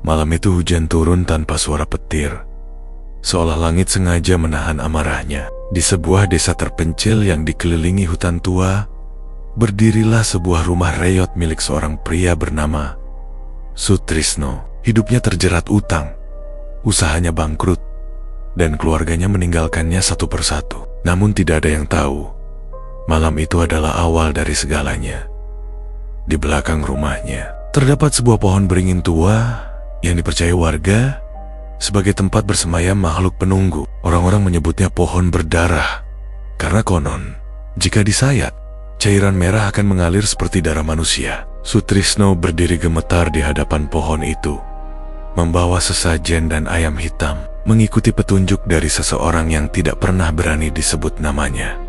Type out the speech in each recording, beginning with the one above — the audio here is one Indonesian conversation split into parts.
Malam itu hujan turun tanpa suara petir, seolah langit sengaja menahan amarahnya. Di sebuah desa terpencil yang dikelilingi hutan tua, berdirilah sebuah rumah reyot milik seorang pria bernama Sutrisno. Hidupnya terjerat utang, usahanya bangkrut, dan keluarganya meninggalkannya satu persatu. Namun tidak ada yang tahu, malam itu adalah awal dari segalanya. Di belakang rumahnya terdapat sebuah pohon beringin tua yang dipercaya warga sebagai tempat bersemayam makhluk penunggu. Orang-orang menyebutnya pohon berdarah karena konon jika disayat, cairan merah akan mengalir seperti darah manusia. Sutrisno berdiri gemetar di hadapan pohon itu, membawa sesajen dan ayam hitam, mengikuti petunjuk dari seseorang yang tidak pernah berani disebut namanya.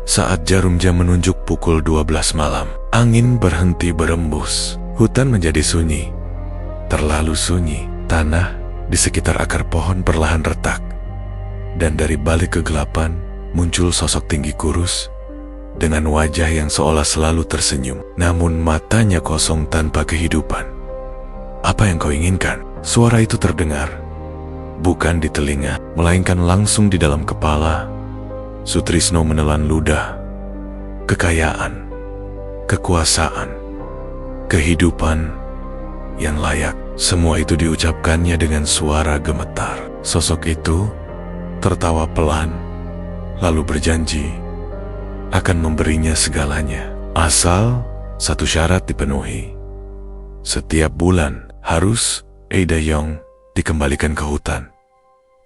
Saat jarum jam menunjuk pukul 12 malam, angin berhenti berembus. Hutan menjadi sunyi, terlalu sunyi. Tanah di sekitar akar pohon perlahan retak, dan dari balik kegelapan muncul sosok tinggi kurus dengan wajah yang seolah selalu tersenyum, namun matanya kosong tanpa kehidupan. "Apa yang kau inginkan?" Suara itu terdengar, bukan di telinga, melainkan langsung di dalam kepala. Sutrisno menelan ludah. Kekayaan, kekuasaan, kehidupan yang layak, semua itu diucapkannya dengan suara gemetar. Sosok itu tertawa pelan, lalu berjanji akan memberinya segalanya, asal satu syarat dipenuhi. Setiap bulan harus Eidayong dikembalikan ke hutan.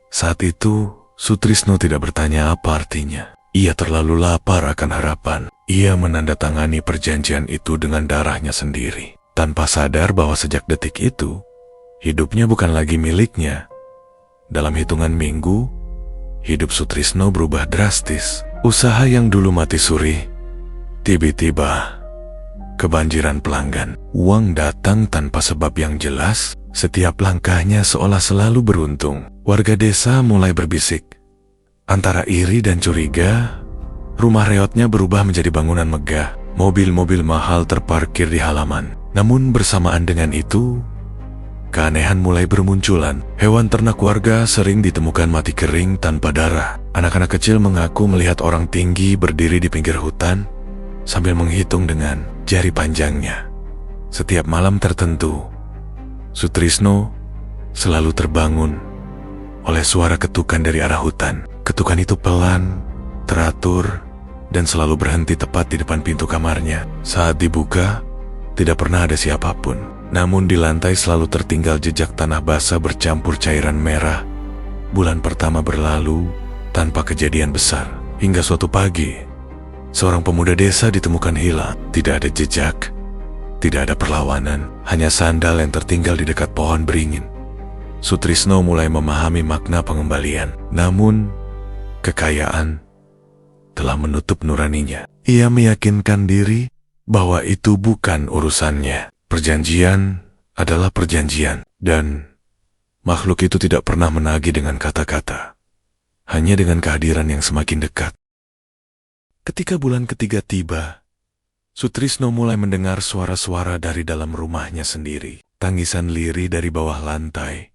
Saat itu Sutrisno tidak bertanya apa artinya. Ia terlalu lapar akan harapan. Ia menandatangani perjanjian itu dengan darahnya sendiri, tanpa sadar bahwa sejak detik itu hidupnya bukan lagi miliknya. Dalam hitungan minggu, hidup Sutrisno berubah drastis. Usaha yang dulu mati suri, tiba-tiba kebanjiran pelanggan. Uang datang tanpa sebab yang jelas. Setiap langkahnya seolah selalu beruntung. Warga desa mulai berbisik. Antara iri dan curiga, rumah reotnya berubah menjadi bangunan megah. Mobil-mobil mahal terparkir di halaman. Namun bersamaan dengan itu, keanehan mulai bermunculan. Hewan ternak warga sering ditemukan mati kering tanpa darah. Anak-anak kecil mengaku melihat orang tinggi berdiri di pinggir hutan sambil menghitung dengan jari panjangnya. Setiap malam tertentu, Sutrisno selalu terbangun oleh suara ketukan dari arah hutan. Ketukan itu pelan, teratur, dan selalu berhenti tepat di depan pintu kamarnya. Saat dibuka, tidak pernah ada siapapun. Namun di lantai selalu tertinggal jejak tanah basah bercampur cairan merah. Bulan pertama berlalu tanpa kejadian besar, hingga suatu pagi, seorang pemuda desa ditemukan hilang. Tidak ada jejak, tidak ada perlawanan, hanya sandal yang tertinggal di dekat pohon beringin. Sutrisno mulai memahami makna pengembalian, namun kekayaan telah menutup nuraninya. Ia meyakinkan diri bahwa itu bukan urusannya. Perjanjian adalah perjanjian, dan makhluk itu tidak pernah menagih dengan kata-kata, hanya dengan kehadiran yang semakin dekat. Ketika bulan ketiga tiba, Sutrisno mulai mendengar suara-suara dari dalam rumahnya sendiri. Tangisan lirih dari bawah lantai,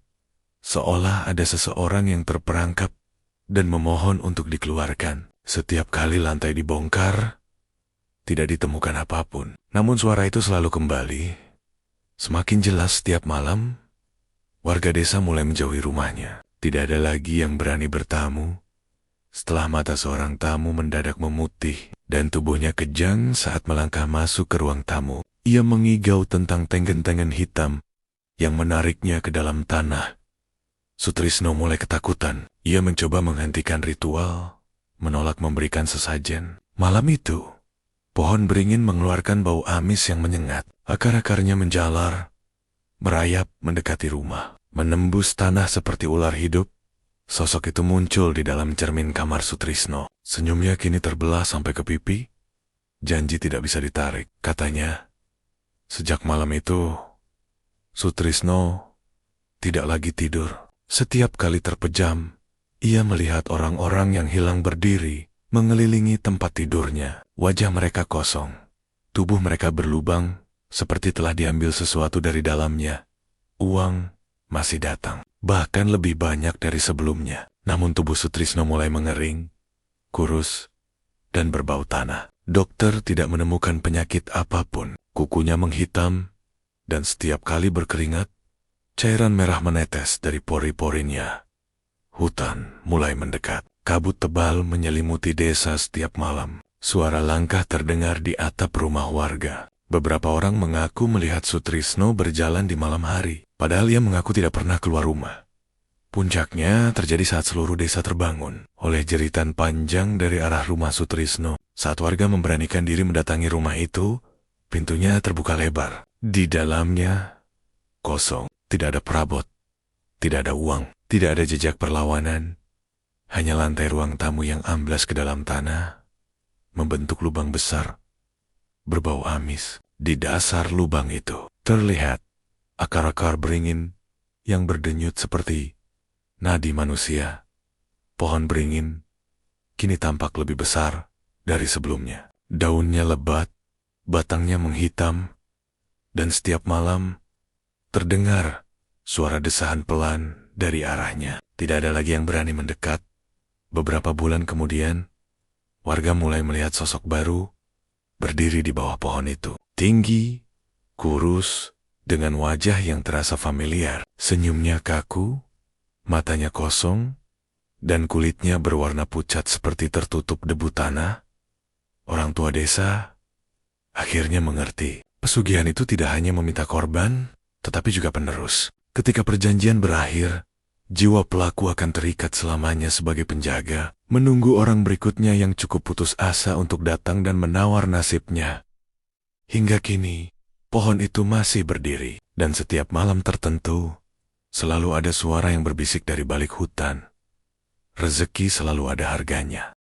seolah ada seseorang yang terperangkap dan memohon untuk dikeluarkan. Setiap kali lantai dibongkar, tidak ditemukan apapun. Namun suara itu selalu kembali. Semakin jelas setiap malam, warga desa mulai menjauhi rumahnya. Tidak ada lagi yang berani bertamu. Setelah mata seorang tamu mendadak memutih dan tubuhnya kejang saat melangkah masuk ke ruang tamu, ia mengigau tentang tenggen-tenggen hitam yang menariknya ke dalam tanah. Sutrisno mulai ketakutan. Ia mencoba menghentikan ritual, menolak memberikan sesajen. Malam itu, pohon beringin mengeluarkan bau amis yang menyengat. Akar-akarnya menjalar, merayap mendekati rumah. Menembus tanah seperti ular hidup, sosok itu muncul di dalam cermin kamar Sutrisno. Senyumnya kini terbelah sampai ke pipi. Janji tidak bisa ditarik, katanya. Sejak malam itu, Sutrisno tidak lagi tidur. Setiap kali terpejam, ia melihat orang-orang yang hilang berdiri mengelilingi tempat tidurnya. Wajah mereka kosong, tubuh mereka berlubang, seperti telah diambil sesuatu dari dalamnya. Uang, masih datang. Bahkan lebih banyak dari sebelumnya. Namun tubuh Sutrisno mulai mengering, kurus, dan berbau tanah. Dokter tidak menemukan penyakit apapun. Kukunya menghitam, dan setiap kali berkeringat, cairan merah menetes dari pori-porinya. Hutan mulai mendekat. Kabut tebal menyelimuti desa setiap malam. Suara langkah terdengar di atap rumah warga. Beberapa orang mengaku melihat Sutrisno berjalan di malam hari, padahal ia mengaku tidak pernah keluar rumah. Puncaknya terjadi saat seluruh desa terbangun oleh jeritan panjang dari arah rumah Sutrisno. Saat warga memberanikan diri mendatangi rumah itu, pintunya terbuka lebar. Di dalamnya kosong, tidak ada perabot, tidak ada uang, tidak ada jejak perlawanan. Hanya lantai ruang tamu yang amblas ke dalam tanah, membentuk lubang besar, berbau amis. Di dasar lubang itu terlihat akar-akar beringin yang berdenyut seperti nadi manusia. Pohon beringin kini tampak lebih besar dari sebelumnya. Daunnya lebat, batangnya menghitam, dan setiap malam terdengar suara desahan pelan dari arahnya. Tidak ada lagi yang berani mendekat. Beberapa bulan kemudian, warga mulai melihat sosok baru berdiri di bawah pohon itu. Tinggi, kurus, dengan wajah yang terasa familiar. Senyumnya kaku, matanya kosong, dan kulitnya berwarna pucat seperti tertutup debu tanah. Orang tua desa akhirnya mengerti. Pesugihan itu tidak hanya meminta korban, tetapi juga penerus. Ketika perjanjian berakhir, jiwa pelaku akan terikat selamanya sebagai penjaga, menunggu orang berikutnya yang cukup putus asa untuk datang dan menawar nasibnya. Hingga kini, pohon itu masih berdiri, dan setiap malam tertentu, selalu ada suara yang berbisik dari balik hutan. Rezeki selalu ada harganya.